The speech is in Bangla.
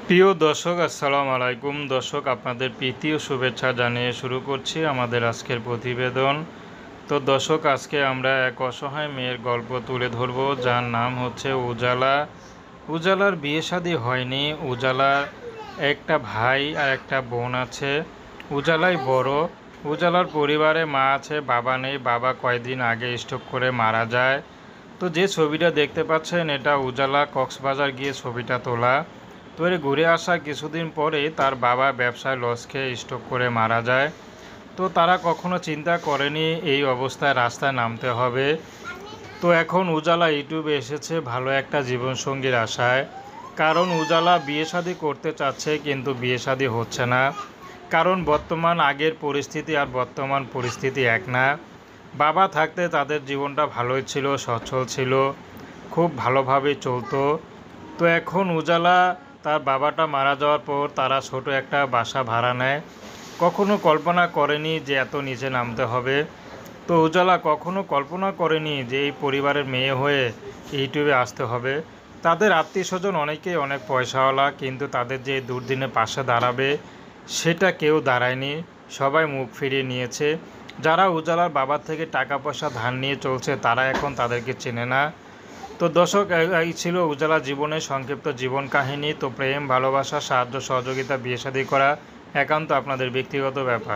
প্রিয় দর্শক, আসসালামু আলাইকুম। দর্শক, আপনাদের প্রীতি ও শুভেচ্ছা জানিয়ে শুরু করছি আমাদের আজকের প্রতিবেদন। তো দর্শক, আজকে আমরা এক অসহায় মেয়ের গল্প তুলে ধরব, যার নাম হচ্ছে উজালা। উজালার বিয়ে শাদী হয়নি। উজালার একটা ভাই আর একটা বোন আছে। উজালাই বড়। উজালার পরিবারে মা আছে, বাবা নেই। বাবা কয়েকদিন আগে স্ট্রোক করে মারা যায়। তো যে ছবিটা দেখতে পাচ্ছেন, এটা উজালা কক্সবাজার গিয়ে ছবিটা তোলা। তো এর ঘুরে আসা কিছুদিন পরে তার বাবা ব্যবসায় লস খেয়ে স্ট্রোক করে মারা যায়। তো তারা কখনো চিন্তা করেনি এই অবস্থায় রাস্তায় নামতে হবে। তো এখন উজালা ইউটিউবে এসেছে ভালো একটা জীবনসঙ্গীর আশায়। কারণ উজালা বিয়ে শাদী করতে চাচ্ছে, কিন্তু বিয়ে শাদী হচ্ছে না। কারণ বর্তমান আগের পরিস্থিতি আর বর্তমান পরিস্থিতি এক না। বাবা থাকতে তাদের জীবনটা ভালোই ছিল, সচ্ছল ছিল, খুব ভালোভাবে চলতো। তো এখন উজালা তার বাবাটা মারা যাওয়ার পর তারা ছোট একটা বাসা ভাড়া নেয়। কখনো কল্পনা করেনি যে এত নিচে নামতে হবে। তো উজালা কখনো কল্পনা করেনি যে এই পরিবারের মেয়ে হয়ে ইউটিউবে আসতে হবে। তাদের আত্মীয়স্বজন অনেকেই অনেক পয়সাওয়ালা, কিন্তু তাদের যে দুর্দিনে পাশে দাঁড়াবে সেটা কেউ দাঁড়ায়নি। সবাই মুখ ফিরিয়ে নিয়েছে। যারা উজালার বাবার থেকে টাকা পয়সা ধার নিয়ে চলছে, তারা এখন তাদেরকে চেনে না। তো দর্শক, এই ছিল উজালা জীবনের সংক্ষিপ্ত জীবন কাহিনী। তো প্রেম, ভালোবাসা, সাহায্য, সহযোগিতা, বিয়ে শাদী করা একান্ত আপনাদের ব্যক্তিগত ব্যাপার।